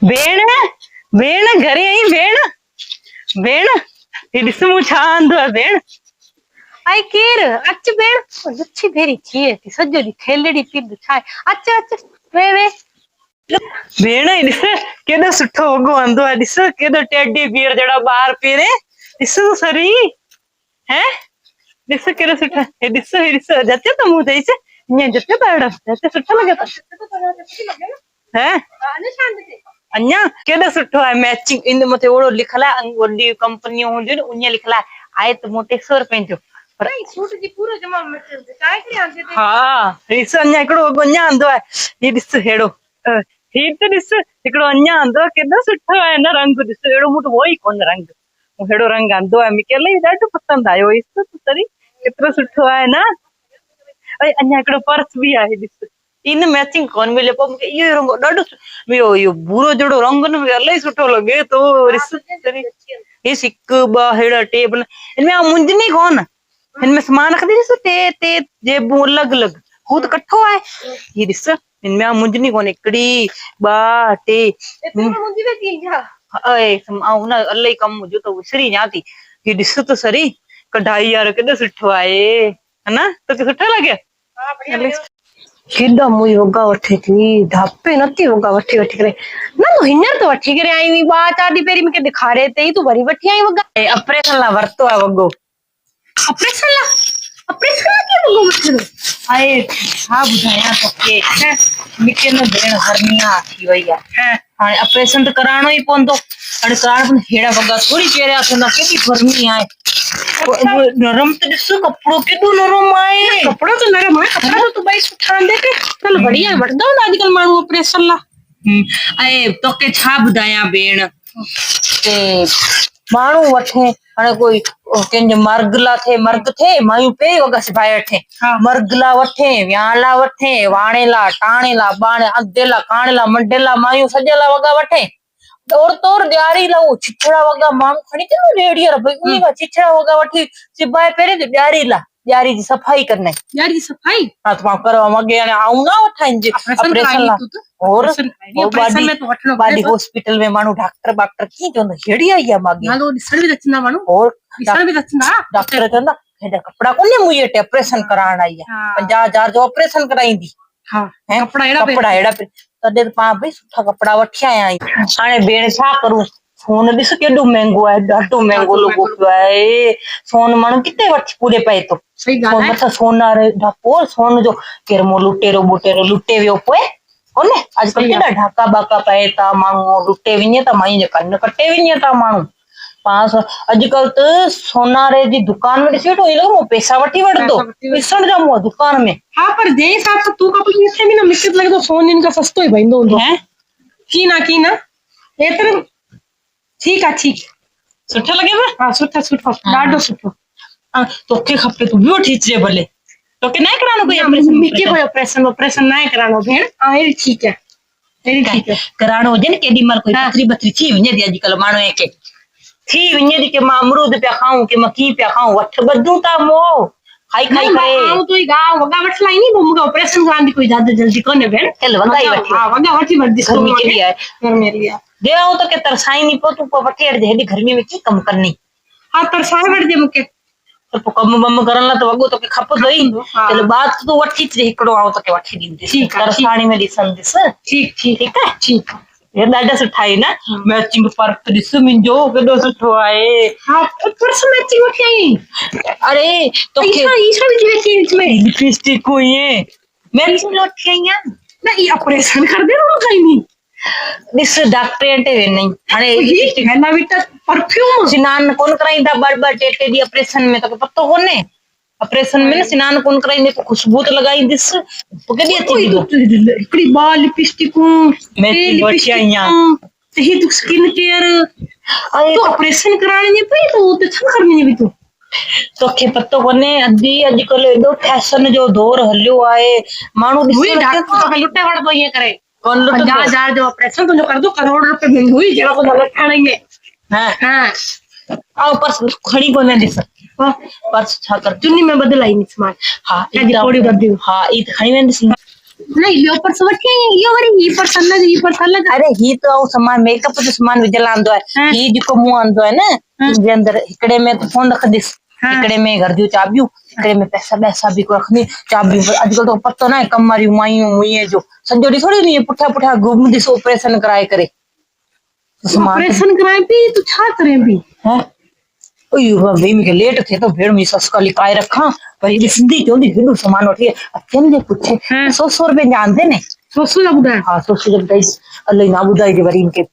भेण भेण घरे आई भेण भेण ये ॾिस मूं छा आंदो आहे भेण। आई केर अच भेण लच्छी भेरी थिए थी सॼो ॾींहुं थेलड़ी पीद छा अच अच वे वे भेण ये ॾिस केॾो सुठो वॻो आंदो आहे। ॾिस केॾो टेडी बियर जहिड़ा ॿार पेरे ॾिस तो सरी हैं ॾिस केॾो सुठो हे ॾिस जचे तो मूं तेईस ईअं जचे तो अहिड़ो जचे सुठो लॻे तो हैं अञा केॾो सुठो आहे मैचिंग इन मथे ओड़ो लिखल आहे वॾी कंपनियूं हूंदियूं न उन लिखल आहे आए त मूं 300 रुपए जो पर सूट जी पूरो जमा काय करे आंदे हाँ ॾिस अञा हिकिड़ो वॻो अञा आंदो आहे ही ॾिस हेड़ो ही त ॾिस हिकिड़ो अञा आंदो आहे केॾो सुठो आहे न रंग ॾिस अहिड़ो मूं वटि हो ई कोन रंग मूं हेड़ो रंग आंदो आहे मूंखे इलाही ॾाढो पसंदि आयो ॾिस तरी केतिरो सुठो आहे न। ऐं अञा हिकिड़ो पर्स बि आहे ॾिस इन मैचिंग कोन मिले पोइ मूंखे इहो रंग ॾाढो इहो भूरो जहिड़ो रंग न इलाही सुठो लॻे थो ॾिस हीअ हिकु ॿ हेड़ा टे हिनमें मुंझनी कोन हिनमें सामान रखंदी ॾिस टे जेबूं अलॻि अलॻि हू त कठो आहे हीअ ॾिस हिनमें मुंझनी कोन हिकिड़ी ॿ टे हुन इलाही कमु हुजे त विसरी वञा थी हीअ ॾिस त सरी कढ़ाई वारो केॾो सुठो आहे है न तोखे सुठो लॻे केॾा मुई वॻा वठे थी धापे नथी वॻा वठी वठी करे न तूं हींअर तो वठी करे आई हुई 2-4 ॾींहं पहिरीं मूंखे ॾेखारे अथई तूं वरी वठी आई वॻा ऑपरेशन लाइ वरितो आहे वॻो ऑपरेशन लाइ कीअं वॻो वठियो आहे छा ॿुधायां तोखे मूंखे न भेण हर्निया थी वई आहे हाणे ऑपरेशन त कराइणो ई पवंदो हाणे कराइण हेड़ा वॻा थोरी पहिरियां थींदा केॾी गर्मी आहे नरम त ॾिस कपिड़ो केॾो नरम आहे कपिड़ो तो नरम आहे कपिड़ा तो तूं भई सुठा आंदे पे चल बढ़िया वठंदा हूंदा अॼुकल्ह माण्हू ऑपरेशन लाइ ऐं तोखे छा ॿुधायां भेण ते माण्हू वठे हाणे कोई कंहिंजो मर्ग थिए मायूं पहिरीं वॻा सिबाए वठे मर्ग लाइ वठे विहांउ लाइ वठे वाणे लाइ टाणे लाइ बाणे अधे लाइ काणे लाइ मंडे लाइ मायूं सॼे लाइ वॻा वठे तोड़ ॾियारी लाइ उहो छिछड़ा वॻा माण्हू खणी अचे न रेड़ीअ भई उन खां छिछड़ा वॻा वठी सिबाए पहिरें त ॾियारी जी सफ़ाई करना ॾियारी जी सफ़ाई हाँ तो करो मगे हाणे आऊं ना वठाइनि ऑपरेशन लाइ और ऑपरेशन में तो वठणो बाडी हॉस्पिटल में माण्हू डॉक्टर कीअं चवंदो हेड़ी आई आहे मागे हां तो ॾिसण बि रचंदा माण्हू और ॾिसण बि रचंदा डॉक्टर चवंदा हेॾा कपिड़ा कोन्हे मुंहिंजे वटि ऑपरेशन कराइण आई आहे 50,000 जो ऑपरेशन कराईंदी हाँ कपिड़ा अहिड़ा तॾहिं पाण भई सुठा कपिड़ा वठी आया आहियूं हाणे भेण छा करूं सोन ॾिस केॾो महांगो आहे ॾाढो महांगो लॻो पियो आहे सोन माण्हू किथे वठी पूरे पए थो मथां सोनार ढको सोन जो केरु लुटेरो बुटेरो लुटे वियो पोइ कोन्हे अॼुकल्ह केॾा ढाका बाका पए था माण्हू लुटे वञे था माई जे कन कटे वञे था माण्हू अॼुकल्ह त सोनारे जी दुकान में ॾिसी वठो इहो पैसा वठी वठंदो ॾिसण जा मुंहुं दुकान में हाँ पर जे हिसाब सां तूं कपिड़ो ॾिसे बि न मूंखे लॻे थो सोन इनखां सस्तो ई पवंदो हूंदो की न एतिरो ठीकु आहे ठीकु सुठो लॻेव हाँ सुठो ॾाढो सुठो तोखे खपे तूं बि वठी अचिजे भले तोखे न कराइणो कोई मूंखे कोई ऑपरेशन न कराइणो भेण अहिड़ी ठीकु आहे कराइणो हुजे न केॾी महिल कोई पथरी बथरी थी वञे थी अॼुकल्ह माण्हू खे थी वञे थी की मां अमरूद पिया खाऊं की मां कीअं पिया खाऊं वठ ॿधूं था मोह खाई खाई करे तूं वॻा वठी लाई नी मूंखे ऑपरेशन कराइण जी कोई ज्यादा जल्दी कोन्हे भेण चल वॻा ई वठी वॻा वठी गर्मी केॾी आहे दे आऊं तोखे तरसाईंदी पोइ तूं वठी हटजे हेॾी गर्मी में कीअं कमु करनी हाँ तरसाए वठिजे मूंखे त पोइ कमु वमु करण लाइ त वॻो तोखे खपंदो ई चल बाद तूं वठी अचिजे हिकिड़ो आऊं तोखे वठी ॾींदसि तरसाणी में ॾिसंदसि ठीकु आहे ठीकु ये ॾाढा सुठा आहे न मैचिंग पर्स ॾिस मुंहिंजो केॾो सुठो आहे पर्स मैचिंग वठी आई अरे तोखे लिपस्टिक ये मैचिंग वठी आई आहे न ये ऑपरेशन कर दे ना कहीं नहीं ॾिस डॉक्टर ते वेंदा हाणे हिन बि त परफ्यूम सनानु कोन कराईंदा ॿ टे ॾींहं ऑपरेशन में तोखे पतो कोन्हे ऑपरेशन में न सनानु कोन कराईंदे खुशबू त लॻाईंदसि केॾी अची हिकिड़ी ॿ लिपस्टिकूं वठी आई ही तू स्किन केयर तू ऑपरेशन कराइण जे पई तू त छा करणी बि तू तोखे पतो कोन्हे अॼुकल्ह एॾो फैशन जो दौर हलियो आहे माण्हू लुटे वठंदो ईअं करे 50,000 जो ऑपरेशन तुंहिंजो कर दो करोड़ रुपए में हुई जहिड़ा तुंहिंजा लठाइण हाँ पर्स खणी कोन्हे ॾिस पर्स छा कर चुन्नी में बदलाई सामान हाँ थोड़ी बदली हाँ ई खणी वेंदसि नहीं लियो पर वठी यो वरी ही पर सलग अरे ही तो वो सामान मेकअप जो सामान विझल आंदो है ही जिको मुंह आंदो है ना इनके अंदर हिकड़े में तो फोन रख दिस हिकड़े में घर जो चाबियूं हिकड़े में पैसा पैसा भी को रखनी चाबियूं आजकल तो पतो ना कमरियूं मायूं मुए जो संजो डी थोड़ी नहीं पुठा पुठा घूम दिस ऑपरेशन कराए करे ऑपरेशन कराए भी तो छा करे भी हैं ओयो भाई मैं लेट थे तो भेड़ में सस का लिकाए रखा पर ये सिंधी चोंदी हिंदू सामान उठी अचन ने पूछे 100 रुपए जानते ने 100 जब बुदा हां 100 जब दई अल्लाह ना बुदाई के वरी इनके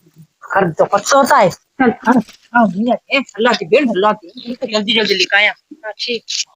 कर तो पता होता है चल हां हां नहीं है अल्लाह की भेड़ अल्लाह की जल्दी जल्दी लिकाया ठीक